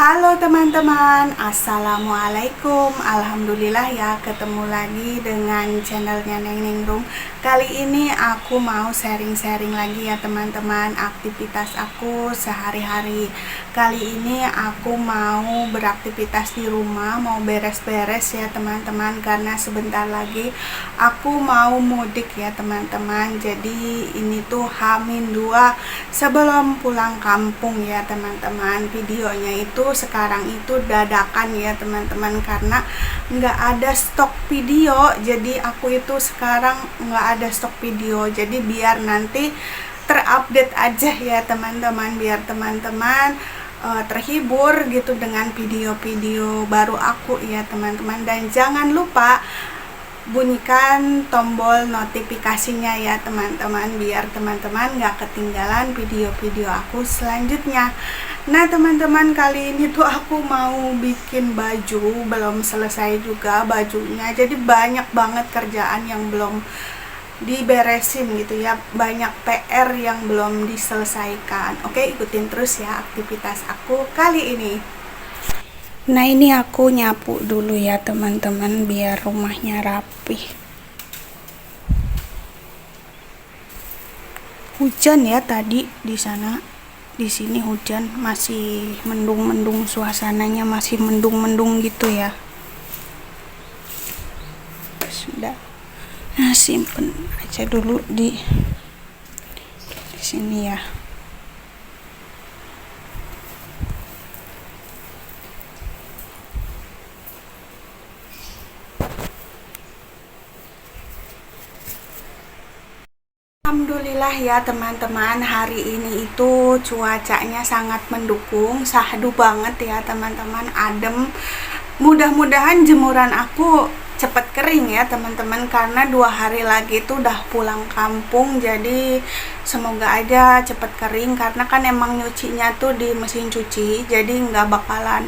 Halo teman-teman, assalamualaikum. Alhamdulillah ya, ketemu lagi dengan channelnya Neng Ningrum. Kali ini aku mau sharing-sharing lagi ya teman-teman, aktivitas aku sehari-hari. Kali ini aku mau beraktivitas di rumah, mau beres-beres ya teman-teman, karena sebentar lagi aku mau mudik ya teman-teman. Jadi ini tuh H-2 sebelum pulang kampung ya teman-teman. Videonya itu sekarang itu dadakan ya teman-teman, karena nggak ada stok video. Jadi aku itu sekarang nggak ada stok video, jadi biar nanti terupdate aja ya teman-teman, biar teman-teman terhibur gitu dengan video-video baru aku ya teman-teman. Dan jangan lupa bunyikan tombol notifikasinya ya teman-teman, biar teman-teman gak ketinggalan video-video aku selanjutnya. Nah teman-teman, kali ini tuh aku mau bikin baju, belum selesai juga bajunya, jadi banyak banget kerjaan yang belum diberesin gitu ya, banyak PR yang belum diselesaikan. Oke, ikutin terus ya aktivitas aku kali ini. Nah ini aku nyapu dulu ya teman-teman, biar rumahnya rapi. Hujan ya tadi di sana, di sini hujan, masih mendung-mendung, suasananya masih mendung-mendung gitu ya. Sudah, nah simpen aja dulu di sini ya. Alhamdulillah ya teman-teman, hari ini itu cuacanya sangat mendukung, syahdu banget ya teman-teman, adem. Mudah-mudahan jemuran aku cepat kering ya teman-teman, karena 2 hari lagi itu udah pulang kampung. Jadi semoga aja cepat kering, karena kan emang nyucinya tuh di mesin cuci, jadi nggak bakalan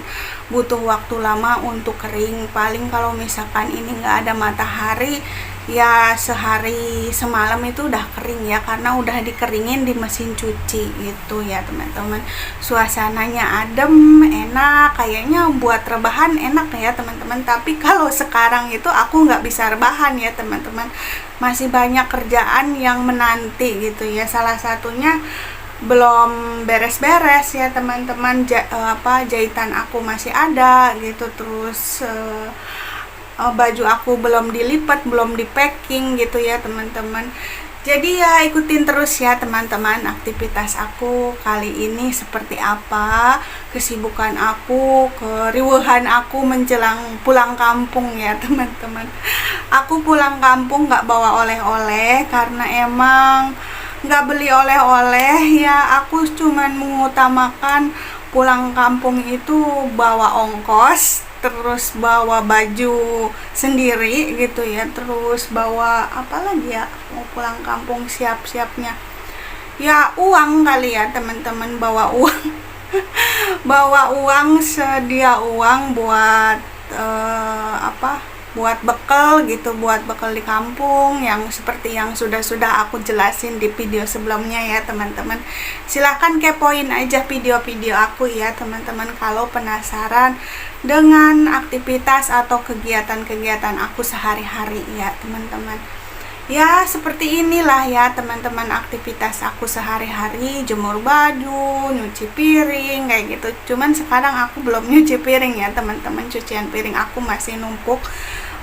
butuh waktu lama untuk kering. Paling kalau misalkan ini nggak ada matahari ya, sehari semalam itu udah kering ya, karena udah dikeringin di mesin cuci gitu ya teman-teman. Suasananya adem, enak, kayaknya buat rebahan enak ya teman-teman. Tapi kalau sekarang itu aku nggak bisa rebahan ya teman-teman, masih banyak kerjaan yang menanti gitu ya. Salah satunya belum beres-beres ya teman-teman, jahitan aku masih ada gitu, terus baju aku belum dilipat, belum di packing gitu ya teman-teman. Jadi ya ikutin terus ya teman-teman aktivitas aku kali ini seperti apa, kesibukan aku, keriuhan aku menjelang pulang kampung ya teman-teman. Aku pulang kampung nggak bawa oleh-oleh, karena emang nggak beli oleh-oleh ya. Aku cuman mengutamakan pulang kampung itu bawa ongkos, terus bawa baju sendiri gitu ya, terus bawa apa lagi ya, mau pulang kampung siap-siapnya ya uang kali ya teman-teman, bawa uang bawa uang, sedia uang buat buat bekal gitu, buat bekal di kampung, yang seperti yang sudah aku jelasin di video sebelumnya ya teman-teman. Silahkan kepoin aja video-video aku ya teman-teman, kalau penasaran dengan aktivitas atau kegiatan-kegiatan aku sehari-hari ya teman-teman. Ya seperti inilah ya teman-teman aktivitas aku sehari-hari, jemur baju, nyuci piring kayak gitu. Cuman sekarang aku belum nyuci piring ya teman-teman, cucian piring aku masih numpuk.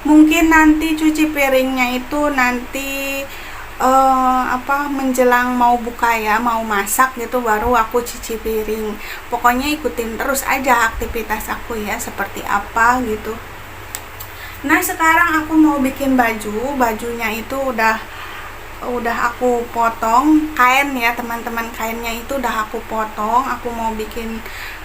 Mungkin nanti cuci piringnya itu nanti menjelang mau buka ya, mau masak gitu, baru aku cuci piring. Pokoknya ikutin terus aja aktivitas aku ya seperti apa gitu. Nah sekarang aku mau bikin baju, bajunya itu udah aku potong kain ya teman-teman, kainnya itu udah aku potong. Aku mau bikin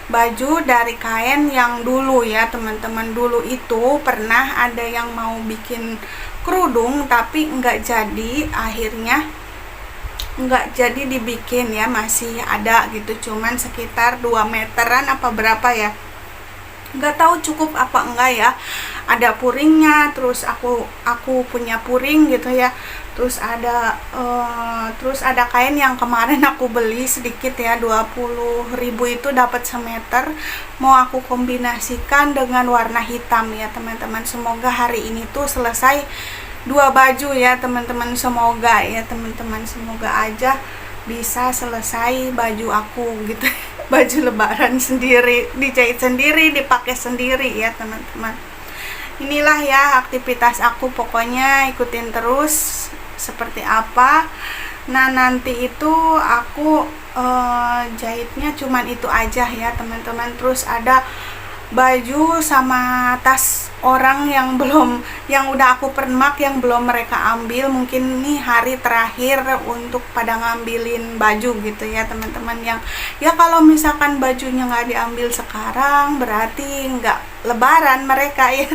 baju dari kain yang dulu ya teman-teman. Dulu itu pernah ada yang mau bikin kerudung tapi nggak jadi, akhirnya nggak jadi dibikin ya, masih ada gitu, cuman sekitar 2 meteran apa berapa ya, nggak tahu cukup apa enggak ya. Ada puringnya, terus aku punya puring gitu ya, terus ada kain yang kemarin aku beli sedikit ya, 20.000 itu dapat semeter, mau aku kombinasikan dengan warna hitam ya teman-teman. Semoga hari ini tuh selesai 2 baju ya teman-teman, semoga ya teman-teman, semoga aja bisa selesai baju aku gitu. Baju lebaran sendiri, dijahit sendiri, dipakai sendiri ya teman-teman. Inilah ya aktivitas aku, pokoknya ikutin terus seperti apa. Nah nanti itu aku jahitnya cuman itu aja ya teman-teman. Terus ada baju sama tas orang yang udah aku permak, yang belum mereka ambil, mungkin ini hari terakhir untuk pada ngambilin baju gitu ya teman-teman. Yang ya kalau misalkan bajunya nggak diambil sekarang berarti nggak lebaran mereka ya.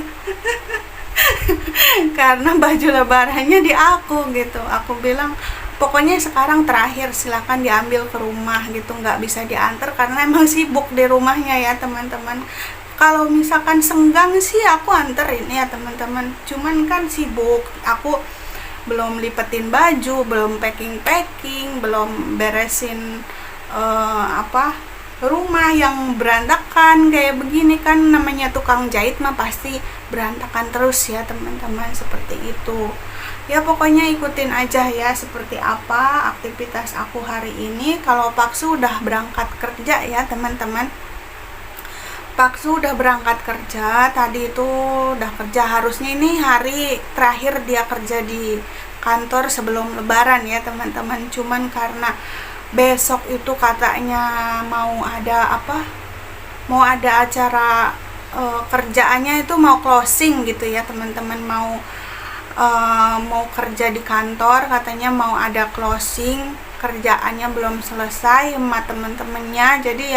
Karena baju lebarannya di aku gitu. Aku bilang pokoknya sekarang terakhir, silahkan diambil ke rumah gitu, nggak bisa diantar karena emang sibuk di rumahnya ya teman-teman. Kalau misalkan senggang sih aku anterin ya teman-teman, cuman kan sibuk, aku belum lipetin baju, belum packing, belum beresin rumah yang berantakan kayak begini kan, namanya tukang jahit mah pasti berantakan terus ya teman-teman, seperti itu ya. Pokoknya ikutin aja ya seperti apa aktivitas aku hari ini. Kalau Paksu udah berangkat kerja ya teman-teman, Paksu udah berangkat kerja, tadi itu udah kerja, harusnya ini hari terakhir dia kerja di kantor sebelum lebaran ya teman-teman. Cuman karena besok itu katanya mau ada acara kerjaannya itu mau closing gitu ya teman-teman, mau kerja di kantor, katanya mau ada closing, kerjaannya belum selesai sama teman-temannya. Jadi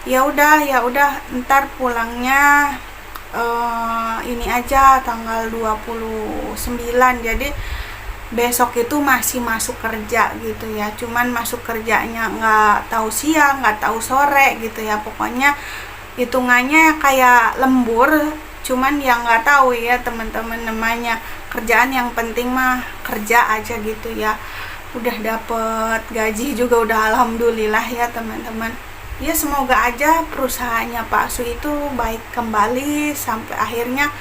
ya udah ntar pulangnya ini aja tanggal 29, jadi besok itu masih masuk kerja gitu ya, cuman masuk kerjanya nggak tahu siang nggak tahu sore gitu ya. Pokoknya hitungannya kayak lembur, cuman yang nggak tahu ya teman-teman, namanya kerjaan, yang penting mah kerja aja gitu ya. Udah dapet gaji juga udah alhamdulillah ya teman-teman. Ya semoga aja perusahaannya Pak Su itu baik kembali sampai akhirnya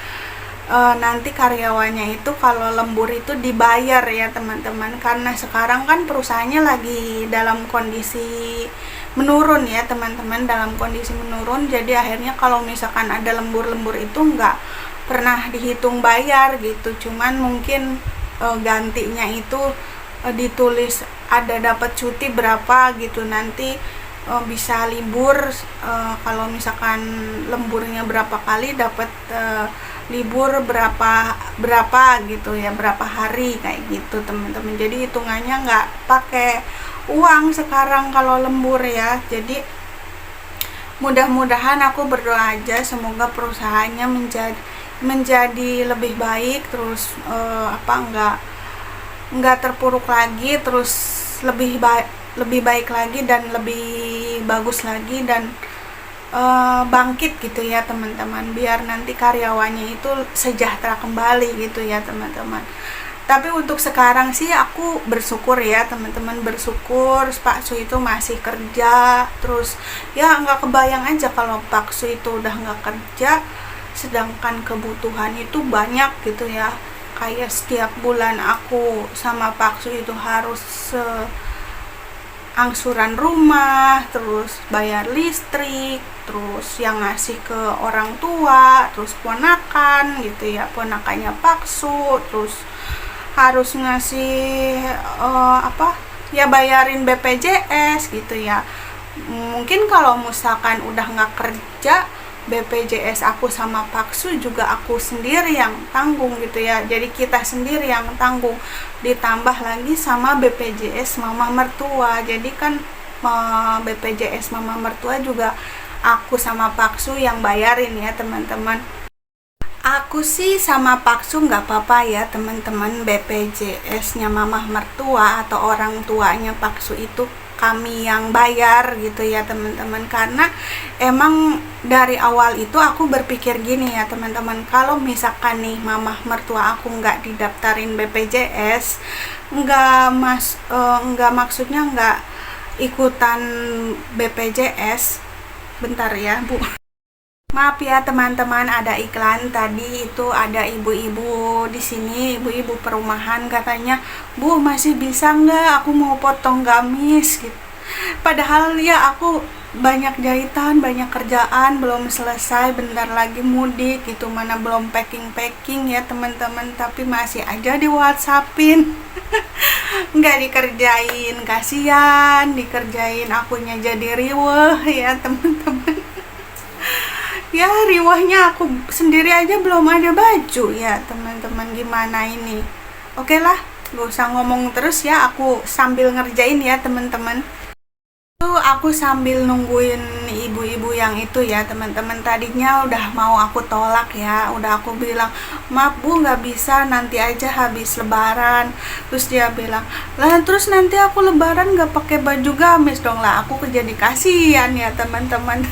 nanti karyawannya itu kalau lembur itu dibayar ya teman-teman. Karena sekarang kan perusahaannya lagi dalam kondisi menurun ya teman-teman, dalam kondisi menurun. Jadi akhirnya kalau misalkan ada lembur-lembur itu nggak pernah dihitung bayar gitu. Cuman mungkin gantinya itu ditulis ada dapat cuti berapa gitu, nanti bisa libur, kalau misalkan lemburnya berapa kali dapat libur berapa gitu ya, berapa hari kayak gitu teman-teman. Jadi hitungannya nggak pakai uang sekarang kalau lembur ya. Jadi mudah-mudahan, aku berdoa aja semoga perusahaannya menjadi lebih baik, terus nggak terpuruk lagi, terus lebih baik lagi dan lebih bagus lagi, dan bangkit gitu ya teman-teman, biar nanti karyawannya itu sejahtera kembali gitu ya teman-teman. Tapi untuk sekarang sih aku bersyukur ya teman-teman, bersyukur Pak Su itu masih kerja. Terus ya nggak kebayang aja kalau Pak Su itu udah nggak kerja, sedangkan kebutuhan itu banyak gitu ya. Kayak setiap bulan aku sama Pak Su itu harus angsuran rumah, terus bayar listrik, terus yang ngasih ke orang tua, terus ponakan gitu ya, ponakannya Paksu, terus harus ngasih bayarin BPJS gitu ya. Mungkin kalau misalkan udah nggak kerja, BPJS aku sama Paksu juga aku sendiri yang tanggung gitu ya, jadi kita sendiri yang tanggung, ditambah lagi sama BPJS mama mertua. Jadi kan BPJS mama mertua juga aku sama Paksu yang bayarin ya teman-teman. Aku sih sama Paksu nggak apa-apa ya teman-teman, BPJS nya mama mertua atau orang tuanya Paksu itu kami yang bayar gitu ya teman-teman. Karena emang dari awal itu aku berpikir gini ya teman-teman, kalau misalkan nih mama mertua aku nggak didaftarin BPJS, nggak maksudnya nggak ikutan BPJS. Bentar ya Bu, maaf ya teman-teman, ada iklan tadi. Itu ada ibu-ibu di sini, ibu-ibu perumahan, katanya, "Bu, masih bisa nggak aku mau potong gamis?" gitu. Padahal ya aku banyak jahitan, banyak kerjaan, belum selesai, bentar lagi mudik gitu, mana belum packing ya teman-teman, tapi masih aja di WhatsAppin. Nggak dikerjain, kasihan, dikerjain akunya jadi riweh ya teman-teman. Ya riwahnya aku sendiri aja belum ada baju ya teman-teman, gimana ini. Oke lah, gak usah ngomong terus ya, aku sambil ngerjain ya teman-teman. Itu aku sambil nungguin ibu-ibu yang itu ya teman-teman. Tadinya udah mau aku tolak ya, udah aku bilang, "Maaf Bu, nggak bisa, nanti aja habis lebaran." Terus dia bilang, "Lah terus nanti aku lebaran nggak pakai baju gamis dong." Lah aku jadi kasihan ya teman-teman.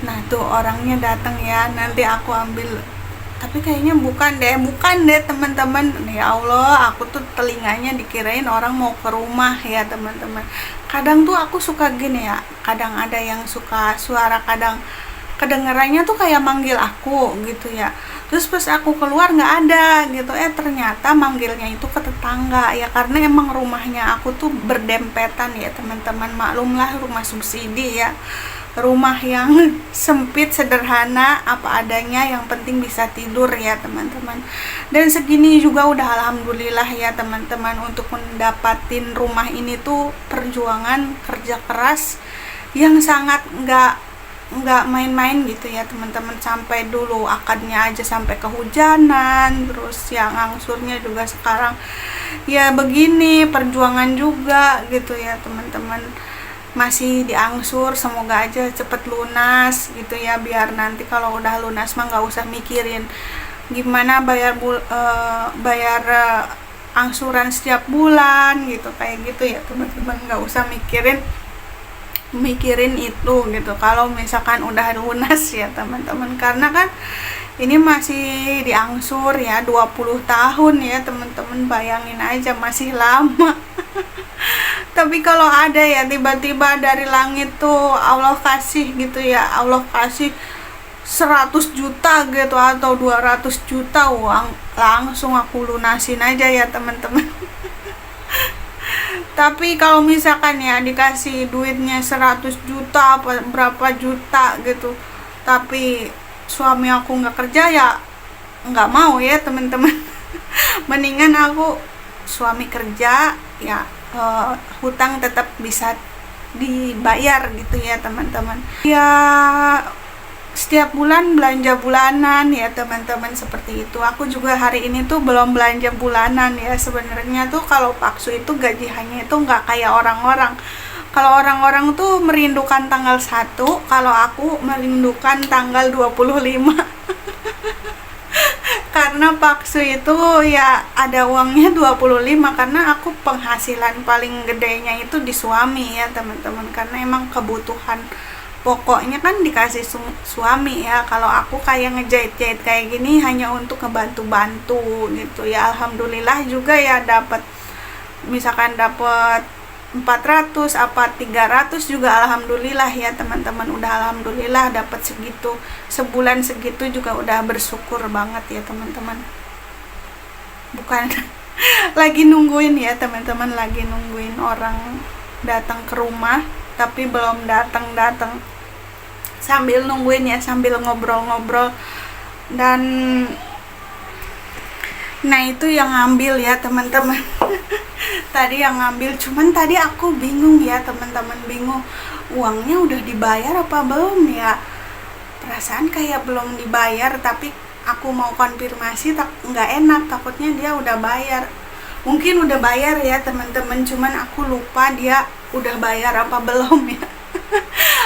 Nah tuh orangnya datang ya, nanti aku ambil, tapi kayaknya bukan deh teman-teman. Ya Allah, aku tuh telinganya dikirain orang mau ke rumah ya teman-teman. Kadang tuh aku suka gini ya, kadang ada yang suka suara, kadang kedengarannya tuh kayak manggil aku gitu ya. Terus pas aku keluar nggak ada gitu, ternyata manggilnya itu ke tetangga ya, karena emang rumahnya aku tuh berdempetan ya teman-teman. Maklumlah rumah subsidi ya, rumah yang sempit, sederhana, apa adanya, yang penting bisa tidur ya teman-teman. Dan segini juga udah alhamdulillah ya teman-teman, untuk mendapatin rumah ini tuh perjuangan kerja keras yang sangat nggak main-main gitu ya teman-teman. Sampai dulu akadnya aja sampai kehujanan, terus yang angsurnya juga sekarang ya begini, perjuangan juga gitu ya teman-teman. Masih diangsur, semoga aja cepet lunas gitu ya, biar nanti kalau udah lunas mah nggak usah mikirin gimana bayar angsuran setiap bulan gitu, kayak gitu ya teman-teman. Nggak usah mikirin itu gitu kalau misalkan udah lunas ya teman-teman, karena kan ini masih diangsur ya 20 tahun ya teman-teman, bayangin aja masih lama. Tapi kalau ada ya tiba-tiba dari langit tuh Allah kasih gitu ya, Allah kasih 100 juta gitu atau 200 juta uang, langsung aku lunasin aja ya teman-teman. Tapi kalau misalkan ya dikasih duitnya 100 juta apa berapa juta gitu, tapi suami aku nggak kerja, ya nggak mau ya teman-teman. Mendingan aku suami kerja ya, hutang tetap bisa dibayar gitu ya teman-teman. Ya setiap bulan belanja bulanan ya teman-teman, seperti itu. Aku juga hari ini tuh belum belanja bulanan ya. Sebenarnya tuh kalau Paksu itu gajiannya itu nggak kayak orang-orang. Kalau orang-orang tuh merindukan tanggal 1, kalau aku merindukan tanggal 25. Karena Paksu itu ya ada uangnya 25, karena aku penghasilan paling gedenya itu di suami ya teman-teman, karena emang kebutuhan pokoknya kan dikasih suami ya. Kalau aku kayak ngejahit-jahit kayak gini hanya untuk ngebantu-bantu gitu ya. Alhamdulillah juga ya dapat, misalkan dapat 400 apa 300 juga alhamdulillah ya teman-teman. Udah alhamdulillah dapat segitu, sebulan segitu juga udah bersyukur banget ya teman-teman. Bukan lagi nungguin ya teman-teman, lagi nungguin orang datang ke rumah tapi belum datang. Sambil nungguin ya, sambil ngobrol-ngobrol. Dan nah itu yang ngambil ya teman-teman. Tadi yang ngambil, cuman tadi aku bingung ya teman-teman, bingung uangnya udah dibayar apa belum ya. Perasaan kayak belum dibayar, tapi aku mau konfirmasi nggak enak, takutnya dia udah bayar. Mungkin udah bayar ya teman-teman, cuman aku lupa dia udah bayar apa belum ya.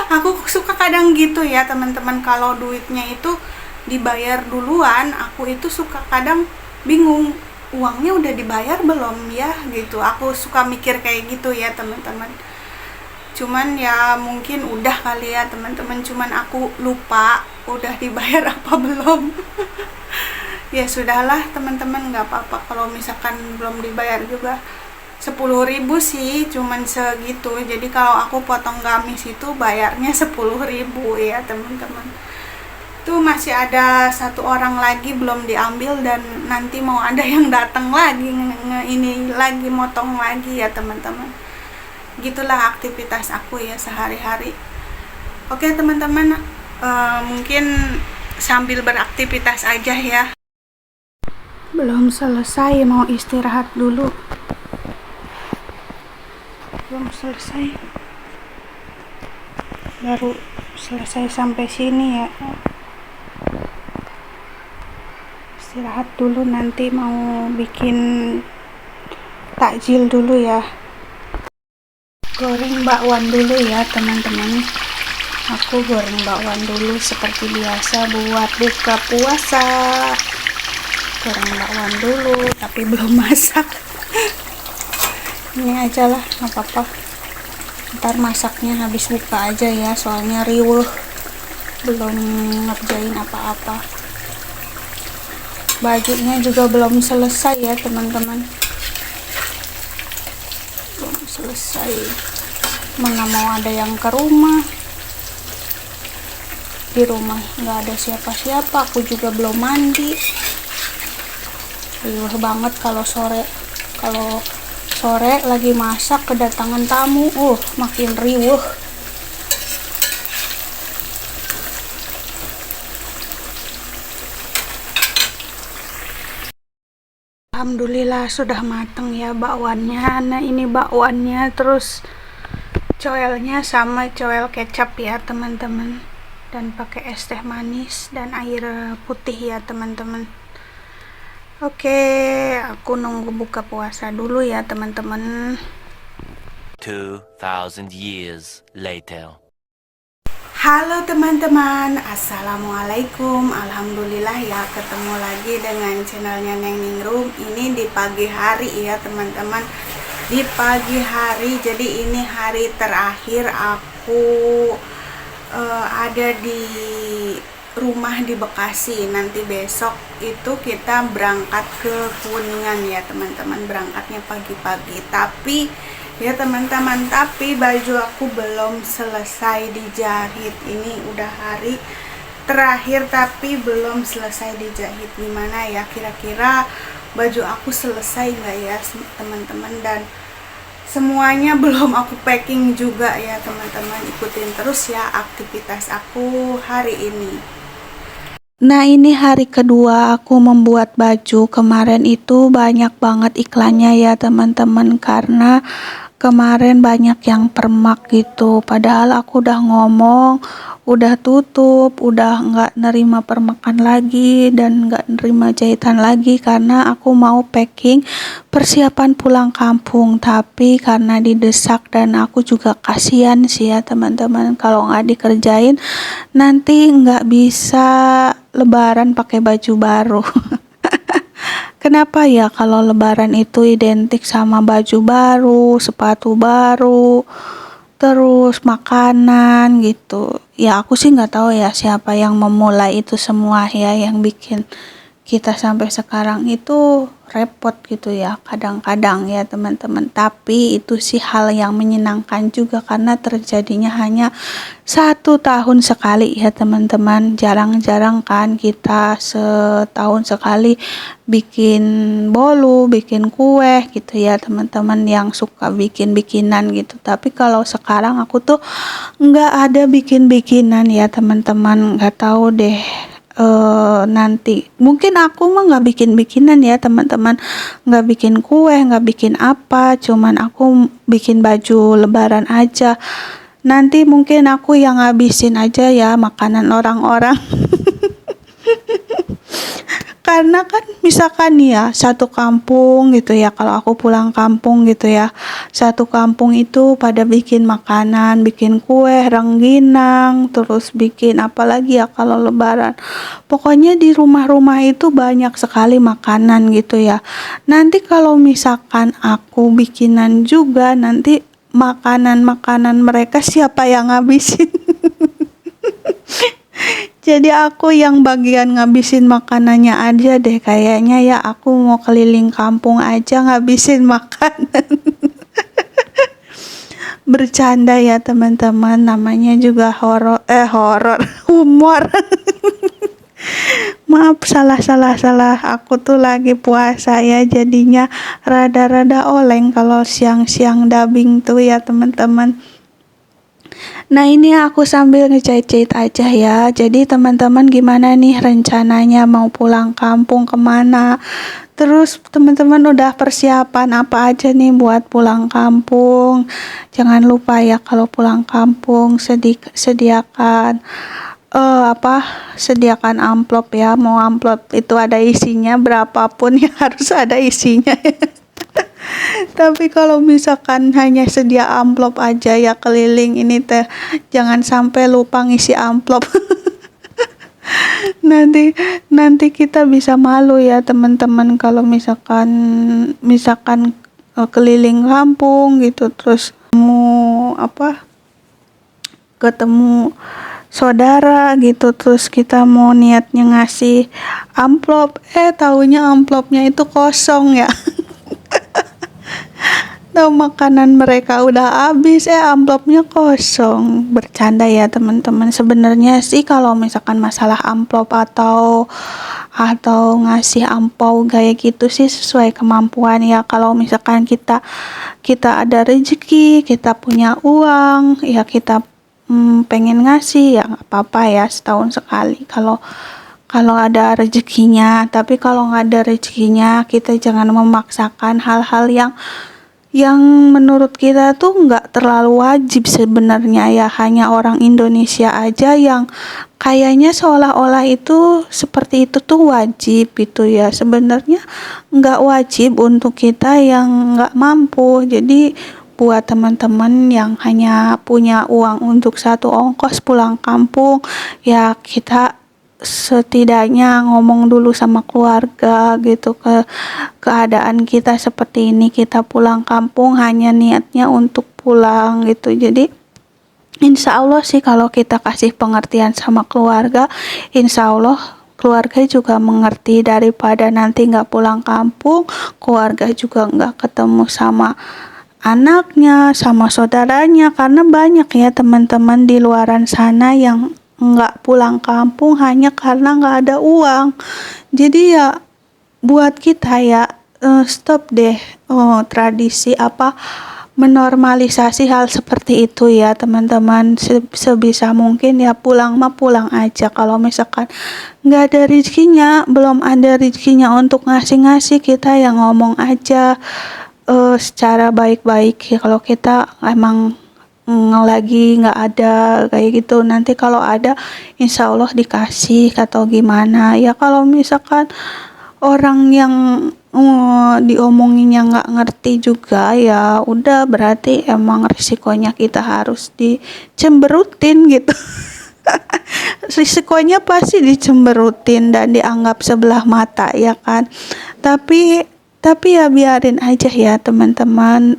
Aku suka kadang gitu ya teman-teman, kalau duitnya itu dibayar duluan, aku itu suka kadang bingung uangnya udah dibayar belum ya gitu. Aku suka mikir kayak gitu ya teman-teman. Cuman ya mungkin udah kali ya teman-teman, cuman aku lupa udah dibayar apa belum. Ya sudahlah teman-teman, nggak apa-apa kalau misalkan belum dibayar juga. 10.000 sih cuman segitu, jadi kalau aku potong gamis itu bayarnya 10.000 ya teman-teman. Itu masih ada satu orang lagi belum diambil, dan nanti mau ada yang datang lagi ini lagi motong lagi ya teman-teman. Gitulah aktivitas aku ya sehari-hari. Oke teman-teman, mungkin sambil beraktivitas aja ya. Belum selesai, mau istirahat dulu. Belum selesai, baru selesai sampai sini ya. Istirahat dulu, nanti mau bikin takjil dulu ya. Goreng bakwan dulu ya teman-teman. Aku goreng bakwan dulu seperti biasa buat buka puasa. Goreng bakwan dulu tapi belum masak. Ini aja lah, nggak apa-apa, ntar masaknya habis buka aja ya, soalnya riweuh, belum ngerjain apa-apa. Bajunya juga belum selesai ya teman-teman, belum selesai. Mana mau ada yang ke rumah, di rumah nggak ada siapa-siapa, aku juga belum mandi. Riweuh banget kalau sore lagi masak kedatangan tamu, makin riweuh. Alhamdulillah sudah mateng ya bakwannya. Nah ini bakwannya, terus coelnya sama coel kecap ya teman-teman, dan pakai es teh manis dan air putih ya teman-teman. Oke, aku nunggu buka puasa dulu ya teman-teman. 2000 years later. Halo teman-teman, assalamualaikum. Alhamdulillah ya, ketemu lagi dengan channelnya Neng Ningrum. Ini di pagi hari ya teman-teman, di pagi hari. Jadi ini hari terakhir aku ada di rumah di Bekasi. Nanti besok itu kita berangkat ke Kuningan ya teman-teman, berangkatnya pagi-pagi. Tapi ya teman-teman, tapi baju aku belum selesai dijahit. Ini udah hari terakhir tapi belum selesai dijahit. Gimana ya kira-kira baju aku selesai nggak ya teman-teman? Dan semuanya belum aku packing juga ya teman-teman. Ikutin terus ya aktivitas aku hari ini. Nah ini hari kedua aku membuat baju. Kemarin itu banyak banget iklannya ya teman-teman, karena kemarin banyak yang permak gitu. Padahal aku udah ngomong, udah tutup, udah nggak nerima permakan lagi dan nggak nerima jahitan lagi, karena aku mau packing persiapan pulang kampung. Tapi karena didesak dan aku juga kasihan sih ya teman-teman, kalau nggak dikerjain nanti nggak bisa lebaran pakai baju baru. Kenapa ya kalau lebaran itu identik sama baju baru, sepatu baru, terus makanan gitu. Ya aku sih nggak tahu ya siapa yang memulai itu semua ya, yang bikin kita sampai sekarang itu repot gitu ya kadang-kadang ya teman-teman. Tapi itu sih hal yang menyenangkan juga, karena terjadinya hanya 1 tahun sekali ya teman-teman. Jarang-jarang kan kita setahun sekali bikin bolu, bikin kue gitu ya teman-teman, yang suka bikin-bikinan gitu. Tapi kalau sekarang aku tuh nggak ada bikin-bikinan ya teman-teman. Nggak tahu deh, nanti mungkin aku mah nggak bikin-bikinan ya teman-teman, nggak bikin kue, nggak bikin apa, cuman aku bikin baju lebaran aja. Nanti mungkin aku yang ngabisin aja ya makanan orang-orang. karena kan misalkan ya satu kampung gitu ya, kalau aku pulang kampung gitu ya, satu kampung itu pada bikin makanan, bikin kue rengginang, terus bikin apa lagi ya kalau lebaran, pokoknya di rumah-rumah itu banyak sekali makanan gitu ya. Nanti kalau misalkan aku bikinan juga, nanti makanan-makanan mereka siapa yang ngabisin? Jadi aku yang bagian ngabisin makanannya aja deh kayaknya ya, aku mau keliling kampung aja ngabisin makanan. Bercanda ya teman-teman, namanya juga horor, humor. Maaf, salah. Aku tuh lagi puasa ya, jadinya rada-rada oleng kalau siang-siang dubbing tuh ya teman-teman. Nah ini aku sambil ngechat-chat aja ya. Jadi teman-teman gimana nih rencananya mau pulang kampung kemana? Terus teman-teman udah persiapan apa aja nih buat pulang kampung? Jangan lupa ya kalau pulang kampung sediakan sediakan amplop ya. Mau amplop itu ada isinya berapapun ya harus ada isinya. Tapi kalau misalkan hanya sedia amplop aja ya keliling ini teh, jangan sampai lupa ngisi amplop. nanti kita bisa malu ya teman-teman kalau misalkan keliling kampung gitu, terus ketemu saudara gitu, terus kita mau niatnya ngasih amplop, taunya amplopnya itu kosong ya. Tahu makanan mereka udah habis, amplopnya kosong. Bercanda ya teman-teman. Sebenarnya sih kalau misalkan masalah amplop atau ngasih ampau kayak gitu sih sesuai kemampuan ya. Kalau misalkan kita ada rezeki, kita punya uang, ya kita pengen ngasih ya nggak apa-apa ya, setahun sekali kalau ada rezekinya. Tapi kalau nggak ada rezekinya, kita jangan memaksakan hal-hal yang menurut kita tuh nggak terlalu wajib sebenarnya ya. Hanya orang Indonesia aja yang kayaknya seolah-olah itu seperti itu tuh wajib gitu ya. Sebenarnya nggak wajib untuk kita yang nggak mampu. Jadi buat teman-teman yang hanya punya uang untuk satu ongkos pulang kampung, ya kita setidaknya ngomong dulu sama keluarga gitu, keadaan kita seperti ini, kita pulang kampung hanya niatnya untuk pulang gitu. Jadi insya Allah sih kalau kita kasih pengertian sama keluarga, insya Allah keluarga juga mengerti, daripada nanti nggak pulang kampung, keluarga juga nggak ketemu sama anaknya, sama saudaranya. Karena banyak ya teman-teman di luaran sana yang nggak pulang kampung hanya karena nggak ada uang. Jadi ya buat kita ya stop deh tradisi menormalisasi hal seperti itu ya teman-teman. Sebisa mungkin ya pulang pulang aja. Kalau misalkan nggak ada rezekinya, belum ada rezekinya untuk ngasih kita yang ngomong aja secara baik-baik ya. Kalau kita emang lagi nggak ada kayak gitu, nanti kalau ada insya Allah dikasih atau gimana ya. Kalau misalkan orang yang diomonginnya nggak ngerti juga, ya udah berarti emang risikonya kita harus dicemberutin gitu. Risikonya pasti dicemberutin dan dianggap sebelah mata ya kan. Tapi ya biarin aja ya teman-teman.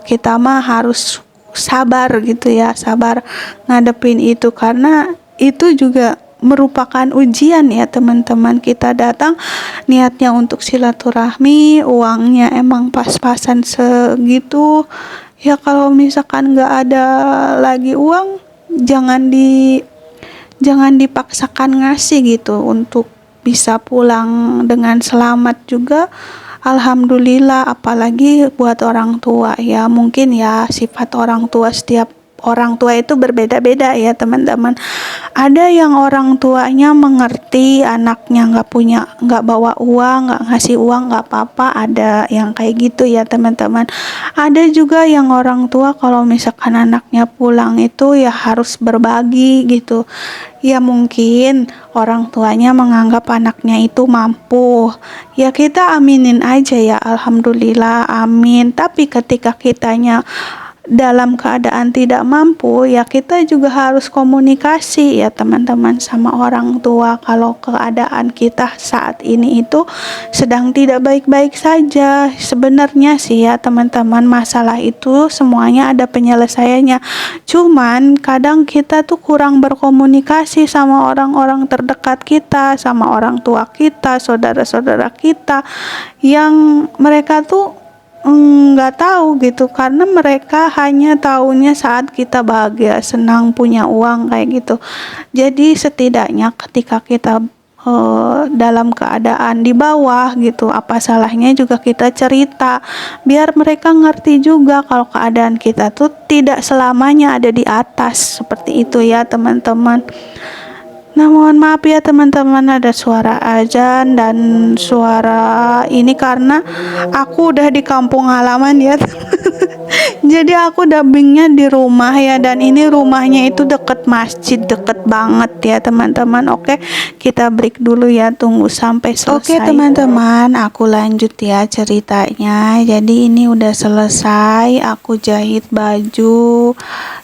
Kita mah harus sabar gitu ya, sabar ngadepin itu, karena itu juga merupakan ujian ya teman-teman. Kita datang niatnya untuk silaturahmi, uangnya emang pas-pasan segitu ya. Kalau misalkan nggak ada lagi uang, jangan dipaksakan ngasih gitu untuk bisa pulang dengan selamat juga. Alhamdulillah, apalagi buat orang tua ya. Mungkin ya sifat orang tua setiap orang tua itu berbeda-beda ya teman-teman. Ada yang orang tuanya mengerti anaknya nggak bawa uang, nggak ngasih uang nggak apa-apa, ada yang kayak gitu ya teman-teman. Ada juga yang orang tua kalau misalkan anaknya pulang itu ya harus berbagi gitu. Ya mungkin orang tuanya menganggap anaknya itu mampu. Ya kita aminin aja ya, alhamdulillah amin. Tapi ketika kitanya dalam keadaan tidak mampu, ya kita juga harus komunikasi ya teman-teman sama orang tua kalau keadaan kita saat ini itu sedang tidak baik-baik saja. Sebenarnya sih ya teman-teman, masalah itu semuanya ada penyelesaiannya. Cuman kadang kita tuh kurang berkomunikasi sama orang-orang terdekat kita, sama orang tua kita, saudara-saudara kita yang mereka tuh nggak tahu gitu, karena mereka hanya taunya saat kita bahagia, senang, punya uang kayak gitu. Jadi setidaknya ketika kita dalam keadaan di bawah gitu, apa salahnya juga kita cerita biar mereka ngerti juga kalau keadaan kita tuh tidak selamanya ada di atas, seperti itu ya teman-teman. Nah, mohon maaf ya teman-teman, ada suara azan dan suara ini karena aku udah di kampung halaman ya. Jadi aku dubbingnya di rumah ya, dan ini rumahnya itu deket masjid, deket banget ya teman-teman. Oke, kita break dulu ya, tunggu sampai selesai. Oke teman-teman, aku lanjut ya ceritanya. Jadi ini udah selesai, aku jahit baju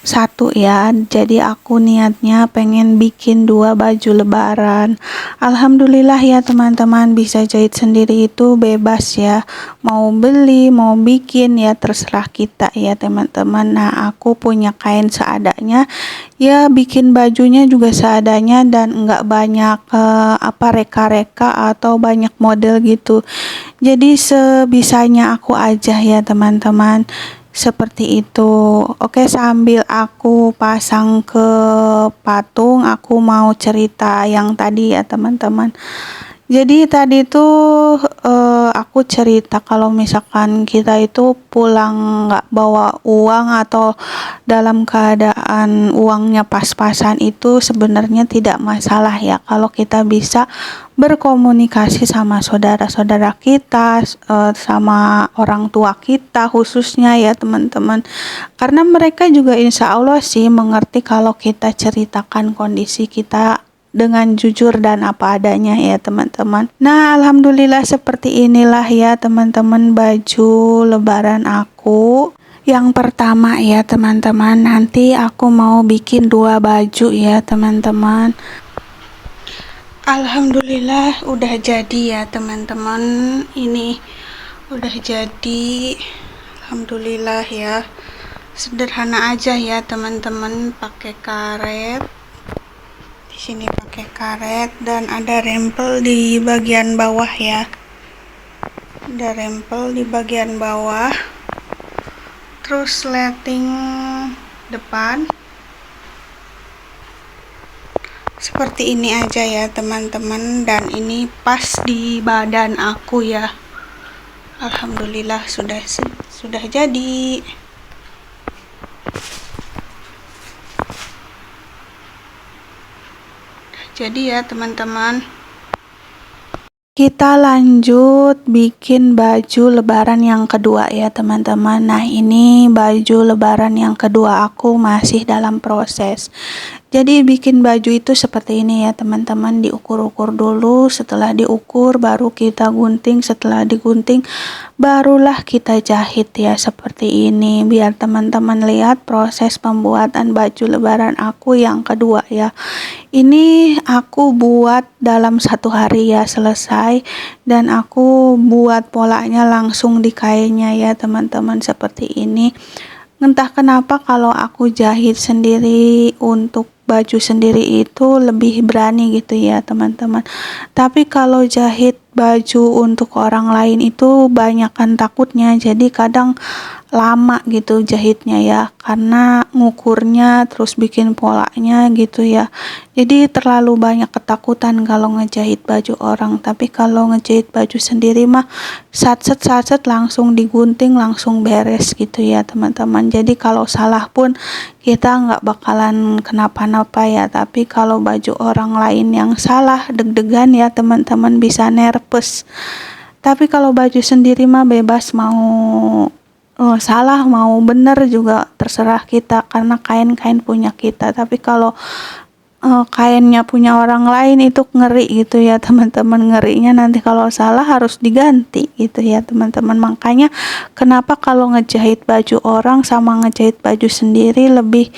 satu ya. Jadi aku niatnya pengen bikin 2 baju lebaran. Alhamdulillah ya teman-teman, bisa jahit sendiri itu bebas ya. Mau beli, mau bikin ya terserah kita ya teman-teman. Nah, aku punya kain seadanya. Ya bikin bajunya juga seadanya dan enggak banyak reka-reka atau banyak model gitu. Jadi sebisanya aku aja ya teman-teman. Seperti itu. Oke, sambil aku pasang ke patung, aku mau cerita yang tadi ya teman-teman. Jadi tadi tuh aku cerita kalau misalkan kita itu pulang nggak bawa uang atau dalam keadaan uangnya pas-pasan, itu sebenarnya tidak masalah ya kalau kita bisa berkomunikasi sama saudara-saudara kita, sama orang tua kita khususnya ya teman-teman, karena mereka juga insya Allah sih mengerti kalau kita ceritakan kondisi kita dengan jujur dan apa adanya ya teman-teman. Nah, alhamdulillah seperti inilah ya teman-teman baju lebaran aku. Yang pertama ya teman-teman, nanti aku mau bikin 2 baju ya teman-teman. Alhamdulillah udah jadi ya teman-teman, ini udah jadi, alhamdulillah ya. Sederhana aja ya teman-teman, pakai karet. Di sini pakai karet dan ada rempel di bagian bawah ya. Ada rempel di bagian bawah. Terus sleting depan. Seperti ini aja ya teman-teman, dan ini pas di badan aku ya. Alhamdulillah sudah jadi. Jadi ya teman-teman, kita lanjut bikin baju lebaran yang kedua ya teman-teman. Nah, ini baju lebaran yang kedua aku masih dalam proses. Jadi bikin baju itu seperti ini ya teman-teman, diukur-ukur dulu, setelah diukur baru kita gunting, setelah digunting barulah kita jahit ya seperti ini, biar teman-teman lihat proses pembuatan baju lebaran aku yang kedua ya. Ini aku buat dalam 1 hari ya selesai, dan aku buat polanya langsung di kainnya ya teman-teman seperti ini. Entah kenapa kalau aku jahit sendiri untuk baju sendiri itu lebih berani gitu ya teman-teman. Tapi kalau jahit baju untuk orang lain itu banyakkan takutnya, jadi kadang lama gitu jahitnya ya, karena ngukurnya terus bikin polanya gitu ya. Jadi terlalu banyak ketakutan kalau ngejahit baju orang, tapi kalau ngejahit baju sendiri mah satset langsung digunting langsung beres gitu ya teman-teman. Jadi kalau salah pun kita nggak bakalan kenapa-napa ya, tapi kalau baju orang lain yang salah deg-degan ya teman-teman, bisa nervous. Tapi kalau baju sendiri mah bebas, mau salah mau bener juga terserah kita, karena kain punya kita. Tapi kalau kainnya punya orang lain itu ngeri gitu ya teman-teman, ngerinya nanti kalau salah harus diganti gitu ya teman-teman. Makanya kenapa kalau ngejahit baju orang sama ngejahit baju sendiri lebih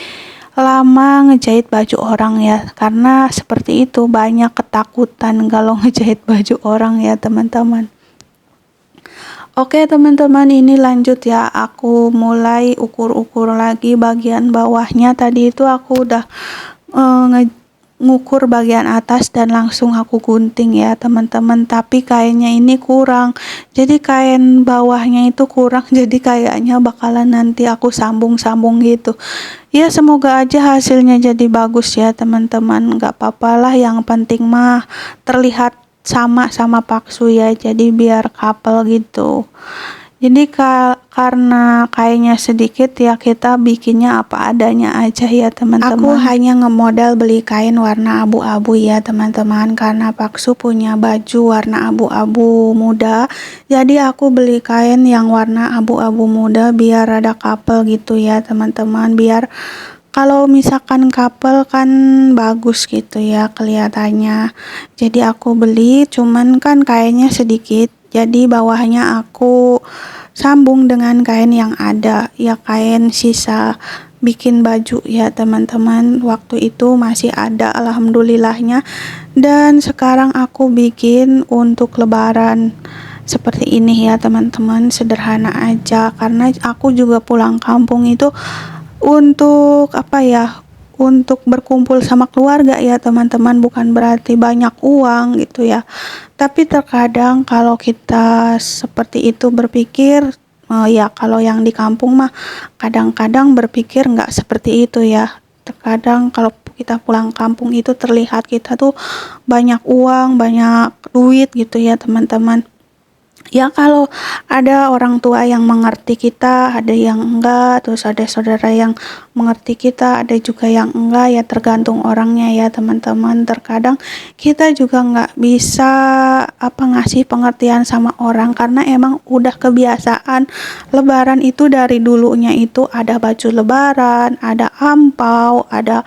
lama ngejahit baju orang ya, karena seperti itu, banyak ketakutan kalau ngejahit baju orang ya teman-teman. Oke teman-teman, ini lanjut ya, aku mulai ukur-ukur lagi bagian bawahnya. Tadi itu aku udah ngukur bagian atas dan langsung aku gunting ya teman-teman, tapi kainnya ini kurang, jadi kain bawahnya itu kurang, jadi kayaknya bakalan nanti aku sambung-sambung gitu ya. Semoga aja hasilnya jadi bagus ya teman-teman, nggak apa-apa lah, yang penting mah terlihat sama paksu ya, jadi biar couple gitu. Jadi karena kainnya sedikit ya, kita bikinnya apa adanya aja ya teman-teman. Aku hanya ngemodal beli kain warna abu-abu ya teman-teman, karena Paksu punya baju warna abu-abu muda. Jadi aku beli kain yang warna abu-abu muda biar ada couple gitu ya teman-teman, biar kalau misalkan couple kan bagus gitu ya kelihatannya. Jadi aku beli, cuman kan kainnya sedikit, jadi bawahnya aku sambung dengan kain yang ada ya, kain sisa bikin baju ya teman-teman. Waktu itu masih ada alhamdulillahnya, dan sekarang aku bikin untuk lebaran seperti ini ya teman-teman, sederhana aja, karena aku juga pulang kampung itu untuk untuk berkumpul sama keluarga ya teman-teman, bukan berarti banyak uang gitu ya. Tapi terkadang kalau kita seperti itu berpikir, ya kalau yang di kampung mah kadang-kadang berpikir nggak seperti itu ya. Terkadang kalau kita pulang kampung itu terlihat kita tuh banyak uang, banyak duit gitu ya teman-teman. Ya kalau ada orang tua yang mengerti kita, ada yang enggak, terus ada saudara yang mengerti kita, ada juga yang enggak ya, tergantung orangnya ya teman-teman. Terkadang kita juga nggak bisa ngasih pengertian sama orang, karena emang udah kebiasaan lebaran itu dari dulunya itu ada baju lebaran, ada ampau, ada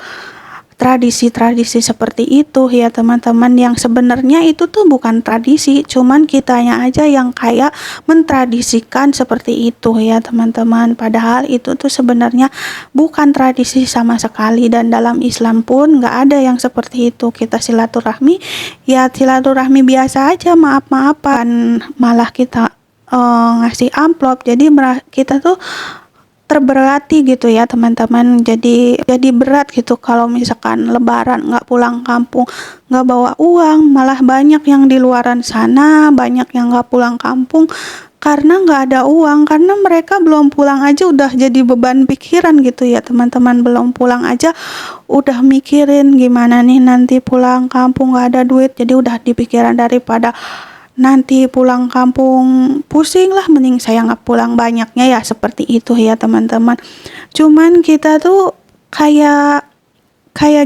tradisi-tradisi seperti itu ya teman-teman, yang sebenarnya itu tuh bukan tradisi, cuman kitanya aja yang kayak mentradisikan seperti itu ya teman-teman, padahal itu tuh sebenarnya bukan tradisi sama sekali. Dan dalam Islam pun nggak ada yang seperti itu. Kita silaturahmi ya silaturahmi biasa aja, maaf-maafan, malah kita ngasih amplop, jadi kita tuh terberati gitu ya teman-teman. Jadi berat gitu kalau misalkan lebaran nggak pulang kampung, nggak bawa uang. Malah banyak yang di luaran sana, banyak yang nggak pulang kampung karena nggak ada uang, karena mereka belum pulang aja udah jadi beban pikiran gitu ya teman-teman. Belum pulang aja udah mikirin gimana nih nanti pulang kampung nggak ada duit, jadi udah dipikiran daripada nanti pulang kampung pusing lah, mending saya nggak pulang. Banyaknya ya seperti itu ya teman-teman. Cuman kita tuh kayak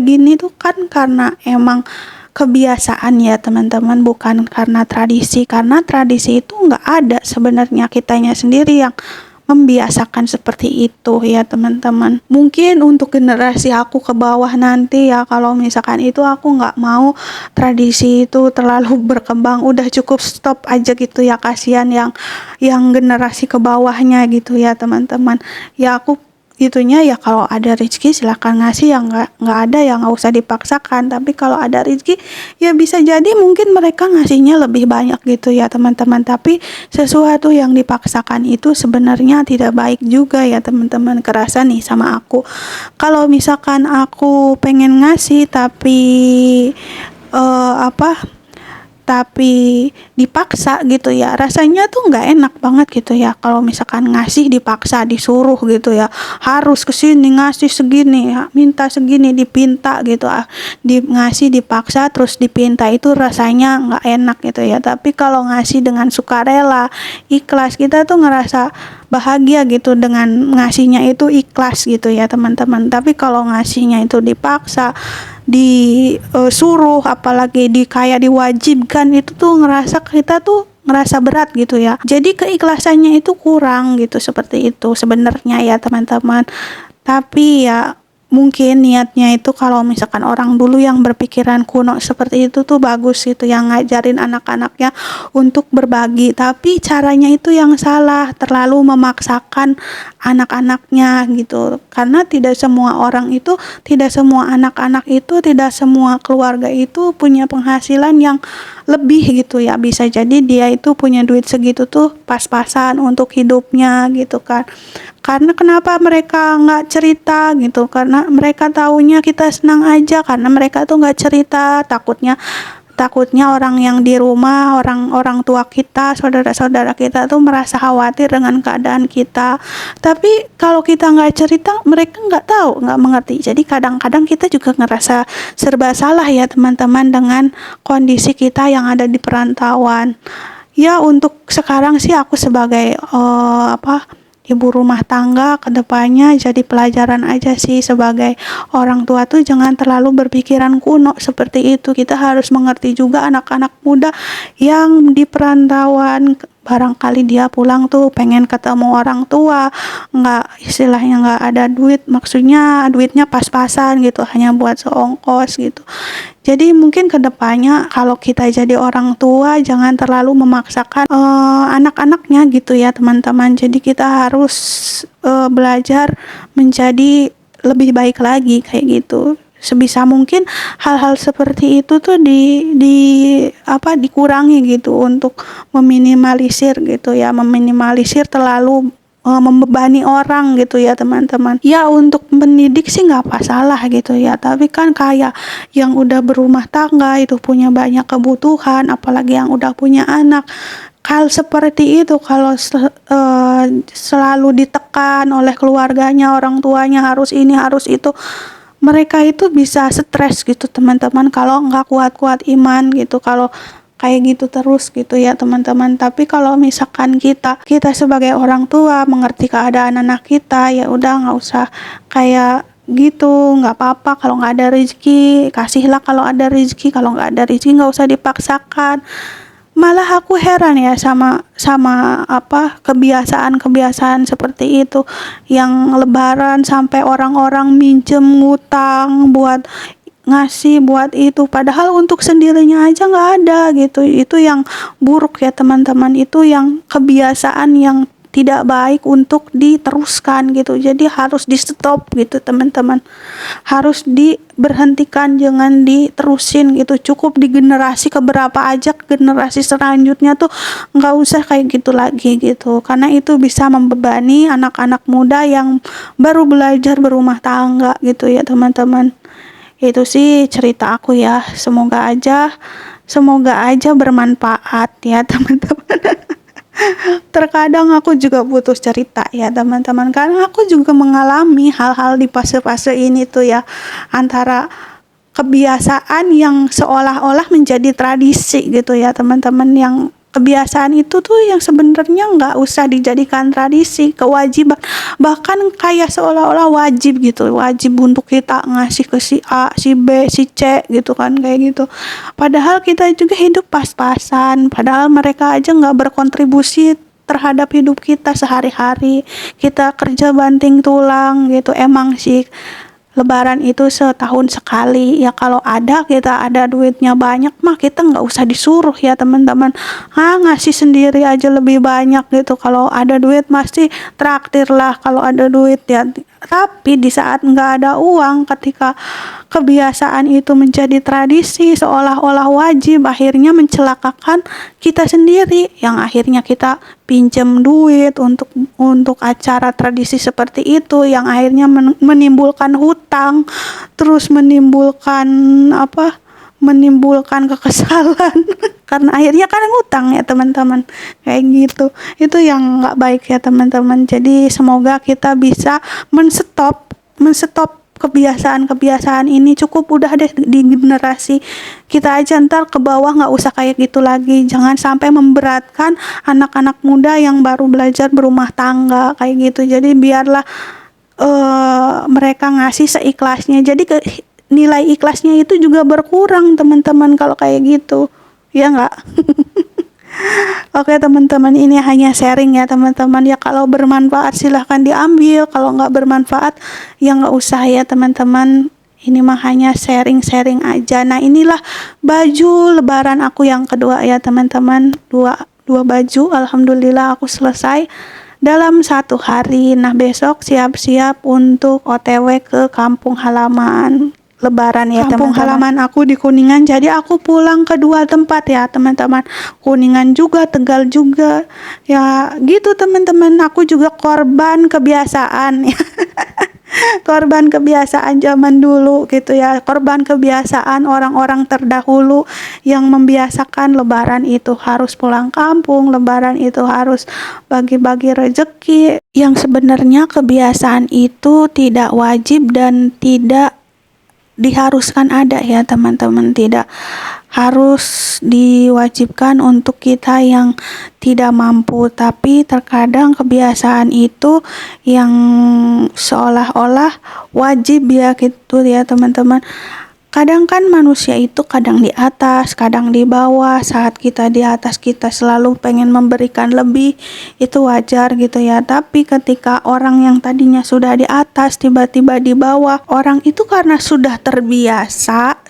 gini tuh kan karena emang kebiasaan ya teman-teman, bukan karena tradisi. Karena tradisi itu nggak ada sebenarnya, kitanya sendiri yang membiasakan seperti itu ya teman-teman. Mungkin untuk generasi aku ke bawah nanti ya, kalau misalkan itu aku nggak mau tradisi itu terlalu berkembang, udah cukup stop aja gitu ya, kasihan yang generasi ke bawahnya gitu ya teman-teman. Ya aku gitunya ya, kalau ada rezeki silahkan ngasih, yang nggak ada ya nggak usah dipaksakan. Tapi kalau ada rezeki ya bisa jadi mungkin mereka ngasihnya lebih banyak gitu ya teman-teman. Tapi sesuatu yang dipaksakan itu sebenarnya tidak baik juga ya teman-teman. Kerasa nih sama aku, kalau misalkan aku pengen ngasih tapi tapi dipaksa gitu ya, rasanya tuh nggak enak banget gitu ya. Kalau misalkan ngasih dipaksa, disuruh gitu ya, harus kesini ngasih segini ya, minta segini dipinta gitu ngasih dipaksa terus dipinta, itu rasanya nggak enak gitu ya. Tapi kalau ngasih dengan sukarela, ikhlas, kita tuh ngerasa bahagia gitu dengan ngasihnya itu ikhlas gitu ya teman-teman. Tapi kalau ngasihnya itu dipaksa, disuruh, apalagi kayak diwajibkan, itu tuh kita tuh ngerasa berat gitu ya. Jadi keikhlasannya itu kurang gitu, seperti itu sebenarnya ya teman-teman. Tapi ya mungkin niatnya itu kalau misalkan orang dulu yang berpikiran kuno seperti itu tuh bagus gitu, yang ngajarin anak-anaknya untuk berbagi, tapi caranya itu yang salah, terlalu memaksakan anak-anaknya gitu. Karena tidak semua orang itu, tidak semua anak-anak itu, tidak semua keluarga itu punya penghasilan yang lebih gitu ya. Bisa jadi dia itu punya duit segitu tuh pas-pasan untuk hidupnya gitu kan. Karena kenapa mereka nggak cerita gitu, karena mereka taunya kita senang aja, karena mereka tuh nggak cerita, takutnya orang yang di rumah, orang tua kita, saudara-saudara kita tuh merasa khawatir dengan keadaan kita. Tapi kalau kita nggak cerita, mereka nggak tahu, nggak mengerti. Jadi kadang-kadang kita juga ngerasa serba salah ya teman-teman dengan kondisi kita yang ada di perantauan. Ya untuk sekarang sih aku sebagai ibu rumah tangga, kedepannya jadi pelajaran aja sih sebagai orang tua tuh jangan terlalu berpikiran kuno seperti itu. Kita harus mengerti juga anak-anak muda yang di perantauan, barangkali dia pulang tuh pengen ketemu orang tua, istilahnya nggak ada duit, maksudnya duitnya pas-pasan gitu, hanya buat seongkos gitu. Jadi mungkin kedepannya kalau kita jadi orang tua jangan terlalu memaksakan anak-anaknya gitu ya teman-teman. Jadi kita harus belajar menjadi lebih baik lagi kayak gitu. Sebisa mungkin hal-hal seperti itu tuh dikurangi gitu, untuk meminimalisir gitu ya, meminimalisir terlalu membebani orang gitu ya teman-teman. Ya untuk mendidik sih nggak masalah gitu ya, tapi kan kayak yang udah berumah tangga itu punya banyak kebutuhan, apalagi yang udah punya anak, hal seperti itu kalau selalu ditekan oleh keluarganya, orang tuanya harus ini harus itu, mereka itu bisa stres gitu teman-teman, kalau nggak kuat-kuat iman gitu kalau kayak gitu terus gitu ya teman-teman. Tapi kalau misalkan kita sebagai orang tua mengerti keadaan anak kita, ya udah nggak usah kayak gitu, nggak apa-apa kalau nggak ada rezeki, kasihlah kalau ada rezeki, kalau nggak ada rezeki nggak usah dipaksakan. Malah aku heran ya sama kebiasaan seperti itu, yang lebaran sampai orang-orang minjem ngutang buat ngasih buat itu, padahal untuk sendirinya aja nggak ada gitu. Itu yang buruk ya teman-teman, itu yang kebiasaan yang tidak baik untuk diteruskan gitu. Jadi harus di stop gitu teman-teman, harus diberhentikan, jangan diterusin gitu. Cukup di generasi keberapa aja, generasi selanjutnya tuh nggak usah kayak gitu lagi gitu, karena itu bisa membebani anak-anak muda yang baru belajar berumah tangga gitu ya teman-teman. Itu sih cerita aku ya, semoga aja bermanfaat ya teman-teman. Terkadang aku juga butuh cerita ya teman-teman, karena aku juga mengalami hal-hal di fase-fase ini tuh ya, antara kebiasaan yang seolah-olah menjadi tradisi gitu ya teman-teman, yang kebiasaan itu tuh yang sebenarnya nggak usah dijadikan tradisi, kewajiban, bahkan kayak seolah-olah wajib gitu, wajib untuk kita ngasih ke si A, si B, si C gitu kan, kayak gitu. Padahal kita juga hidup pas-pasan, padahal mereka aja nggak berkontribusi terhadap hidup kita sehari-hari, kita kerja banting tulang gitu. Emang sih Lebaran itu setahun sekali ya, kalau kita ada duitnya banyak mah kita nggak usah disuruh ya teman-teman, ngasih sendiri aja lebih banyak gitu. Kalau ada duit pasti traktir lah kalau ada duit ya. Tapi di saat nggak ada uang, ketika kebiasaan itu menjadi tradisi seolah-olah wajib, akhirnya mencelakakan kita sendiri, yang akhirnya kita pinjam duit untuk acara tradisi seperti itu, yang akhirnya menimbulkan hutang, terus menimbulkan kekesalan karena akhirnya kan ngutang ya teman-teman, kayak gitu. Itu yang nggak baik ya teman-teman. Jadi semoga kita bisa menstop kebiasaan-kebiasaan ini. Cukup udah deh di generasi kita aja, ntar ke bawah nggak usah kayak gitu lagi. Jangan sampai memberatkan anak-anak muda yang baru belajar berumah tangga kayak gitu. Jadi biarlah mereka ngasih seikhlasnya. Jadi nilai ikhlasnya itu juga berkurang teman-teman kalau kayak gitu, ya nggak? Oke teman-teman, ini hanya sharing ya teman-teman ya. Kalau bermanfaat silahkan diambil, kalau nggak bermanfaat ya nggak usah ya teman-teman. Ini mah hanya sharing-sharing aja. Nah inilah baju lebaran aku yang kedua ya teman-teman. Dua baju, alhamdulillah aku selesai dalam 1 hari. Nah besok siap-siap untuk OTW ke kampung halaman lebaran ya teman-teman. Kampung halaman aku di Kuningan, jadi aku pulang ke 2 tempat ya teman-teman. Kuningan juga, Tegal juga. Ya gitu teman-teman, aku juga korban kebiasaan ya. Korban kebiasaan zaman dulu gitu ya. Korban kebiasaan orang-orang terdahulu yang membiasakan lebaran itu harus pulang kampung, lebaran itu harus bagi-bagi rezeki. Yang sebenarnya kebiasaan itu tidak wajib dan tidak diharuskan ada ya teman-teman, tidak harus diwajibkan untuk kita yang tidak mampu, tapi terkadang kebiasaan itu yang seolah-olah wajib ya gitu ya teman-teman. Kadang kan manusia itu kadang di atas, kadang di bawah. Saat kita di atas kita selalu pengen memberikan lebih, itu wajar gitu ya. Tapi ketika orang yang tadinya sudah di atas tiba-tiba di bawah, orang itu karena sudah terbiasa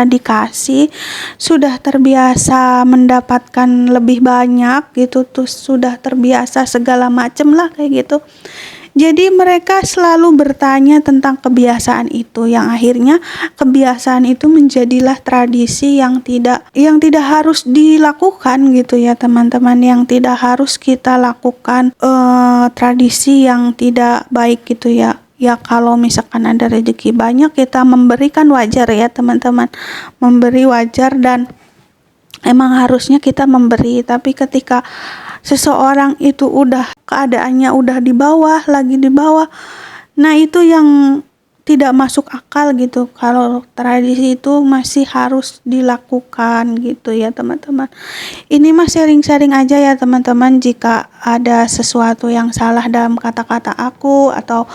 dikasih, sudah terbiasa mendapatkan lebih banyak gitu, tuh sudah terbiasa segala macem lah kayak gitu. Jadi mereka selalu bertanya tentang kebiasaan itu, yang akhirnya kebiasaan itu menjadilah tradisi yang tidak harus dilakukan gitu ya teman-teman, yang tidak harus kita lakukan, tradisi yang tidak baik gitu ya. Ya kalau misalkan ada rezeki banyak kita memberikan, wajar ya teman-teman, memberi wajar dan emang harusnya kita memberi. Tapi ketika seseorang itu udah keadaannya udah di bawah, nah itu yang tidak masuk akal gitu. Kalau tradisi itu masih harus dilakukan gitu ya teman-teman. Ini mah sharing-sharing aja ya teman-teman. Jika ada sesuatu yang salah dalam kata-kata aku atau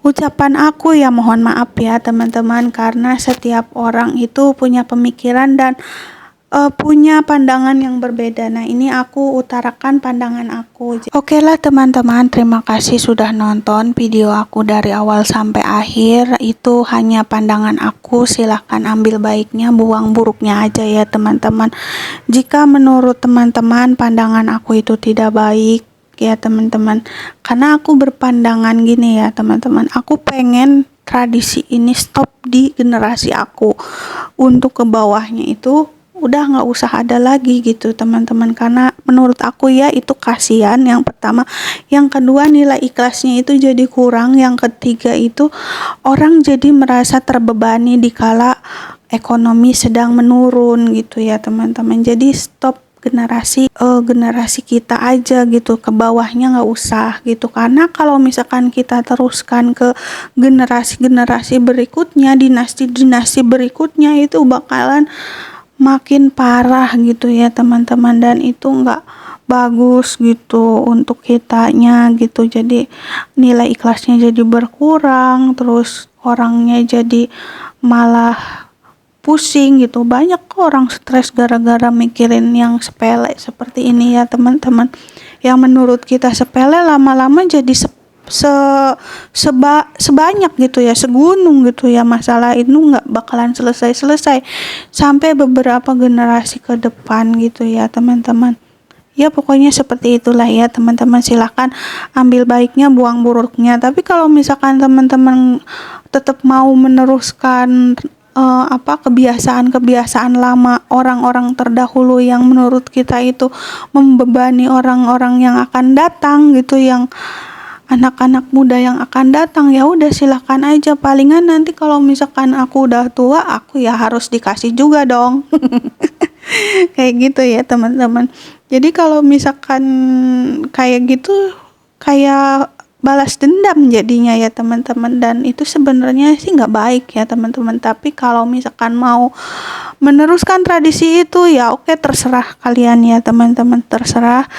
ucapan aku ya mohon maaf ya teman-teman, karena setiap orang itu punya pemikiran dan punya pandangan yang berbeda. Nah ini aku utarakan pandangan aku. Oke lah teman-teman, terima kasih sudah nonton video aku dari awal sampai akhir. Itu hanya pandangan aku, silahkan ambil baiknya, buang buruknya aja ya teman-teman. Jika menurut teman-teman pandangan aku itu tidak baik ya teman-teman, karena aku berpandangan gini ya teman-teman, aku pengen tradisi ini stop di generasi aku. Untuk ke bawahnya itu udah nggak usah ada lagi gitu teman-teman, karena menurut aku ya itu kasihan, yang pertama. Yang kedua, nilai ikhlasnya itu jadi kurang. Yang ketiga itu orang jadi merasa terbebani dikala ekonomi sedang menurun gitu ya teman-teman. Jadi stop generasi kita aja gitu, ke bawahnya nggak usah gitu. Karena kalau misalkan kita teruskan ke generasi berikutnya, dinasti berikutnya, itu bakalan makin parah gitu ya teman-teman, dan itu nggak bagus gitu untuk kitanya gitu. Jadi nilai ikhlasnya jadi berkurang, terus orangnya jadi malah pusing gitu. Banyak orang stres gara-gara mikirin yang sepele seperti ini ya teman-teman. Yang menurut kita sepele lama-lama jadi sebanyak gitu ya, segunung gitu ya. Masalah itu nggak bakalan selesai sampai beberapa generasi ke depan gitu ya teman-teman. Ya pokoknya seperti itulah ya teman-teman, silahkan ambil baiknya, buang buruknya. Tapi kalau misalkan teman-teman tetap mau meneruskan kebiasaan lama orang-orang terdahulu yang menurut kita itu membebani orang-orang yang akan datang gitu, yang anak-anak muda yang akan datang, ya udah silahkan aja. Palingan nanti kalau misalkan aku udah tua, aku ya harus dikasih juga dong. Kayak gitu ya teman-teman. Jadi kalau misalkan kayak gitu, kayak balas dendam jadinya ya teman-teman, dan itu sebenarnya sih nggak baik ya teman-teman. Tapi kalau misalkan mau meneruskan tradisi itu ya oke, terserah kalian ya teman-teman, terserah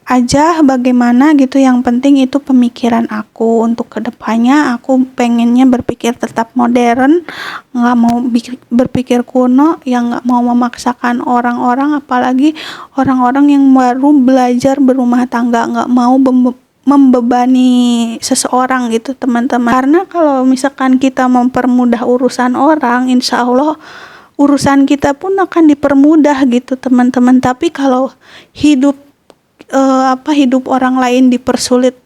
aja bagaimana gitu. Yang penting itu pemikiran aku untuk kedepannya. Aku pengennya berpikir tetap modern, nggak mau berpikir kuno, yang nggak mau memaksakan orang-orang, apalagi orang-orang yang baru belajar berumah tangga, nggak mau membebani seseorang gitu teman-teman. Karena kalau misalkan kita mempermudah urusan orang, insya Allah urusan kita pun akan dipermudah gitu teman-teman. Tapi kalau hidup hidup orang lain dipersulit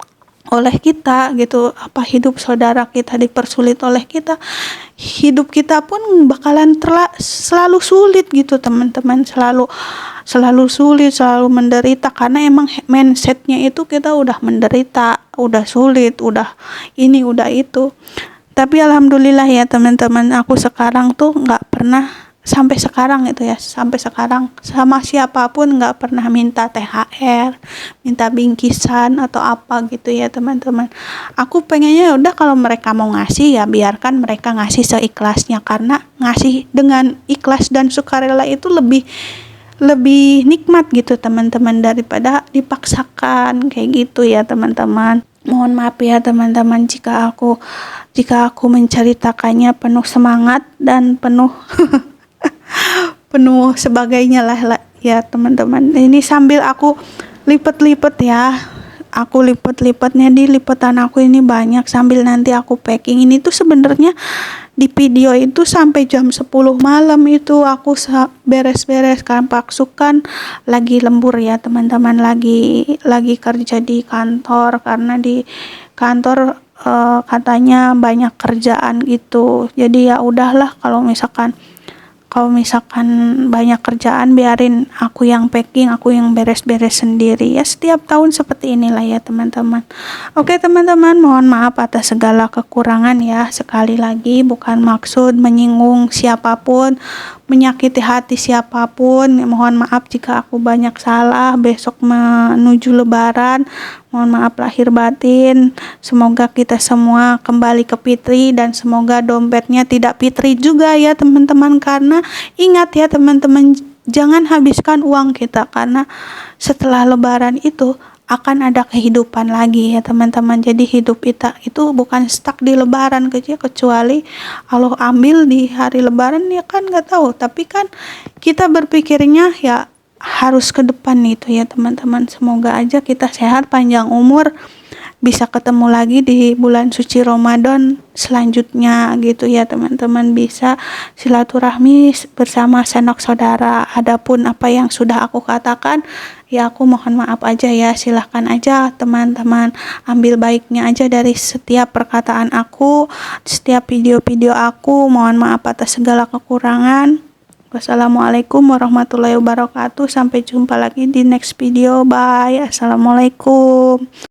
oleh kita gitu, hidup saudara kita dipersulit oleh kita, hidup kita pun bakalan selalu sulit gitu teman-teman, selalu sulit, selalu menderita, karena emang mindsetnya itu kita udah menderita, udah sulit, udah ini udah itu. Tapi alhamdulillah ya teman-teman, aku sekarang tuh nggak pernah, sampai sekarang itu ya, sampai sekarang sama siapapun nggak pernah minta THR, minta bingkisan atau apa gitu ya teman-teman. Aku pengennya udah kalau mereka mau ngasih ya biarkan mereka ngasih seikhlasnya, karena ngasih dengan ikhlas dan sukarela itu lebih nikmat gitu teman-teman, daripada dipaksakan kayak gitu ya teman-teman. Mohon maaf ya teman-teman jika aku menceritakannya penuh semangat dan penuh sebagainya lah ya teman-teman. Ini sambil aku lipet-lipet ya, aku lipet-lipetnya di lipetan aku ini banyak sambil nanti aku packing. Ini tuh sebenarnya di video itu sampai jam 10 malam itu aku beres-beres, kan paksukan lagi lembur ya teman-teman, lagi kerja di kantor, karena di kantor katanya banyak kerjaan gitu. Jadi ya udahlah, kalau misalkan banyak kerjaan biarin aku yang packing, aku yang beres-beres sendiri ya. Setiap tahun seperti inilah ya teman-teman. Oke teman-teman, mohon maaf atas segala kekurangan ya. Sekali lagi bukan maksud menyinggung siapapun, menyakiti hati siapapun. Mohon maaf jika aku banyak salah. Besok menuju lebaran, mohon maaf lahir batin. Semoga kita semua kembali ke fitri, dan semoga dompetnya tidak fitri juga ya teman-teman. Karena ingat ya teman-teman, jangan habiskan uang kita, karena setelah lebaran itu akan ada kehidupan lagi ya teman-teman. Jadi hidup kita itu bukan stuck di lebaran aja, kecuali Allah ambil di hari lebaran ya kan nggak tahu. Tapi kan kita berpikirnya ya harus ke depan itu ya teman-teman. Semoga aja kita sehat, panjang umur, bisa ketemu lagi di bulan suci Ramadan selanjutnya gitu ya teman-teman, bisa silaturahmi bersama sanak saudara. Adapun apa yang sudah aku katakan ya aku mohon maaf aja ya, silahkan aja teman-teman ambil baiknya aja dari setiap perkataan aku, setiap video-video aku. Mohon maaf atas segala kekurangan. Wassalamualaikum warahmatullahi wabarakatuh. Sampai jumpa lagi di next video. Bye. Assalamualaikum.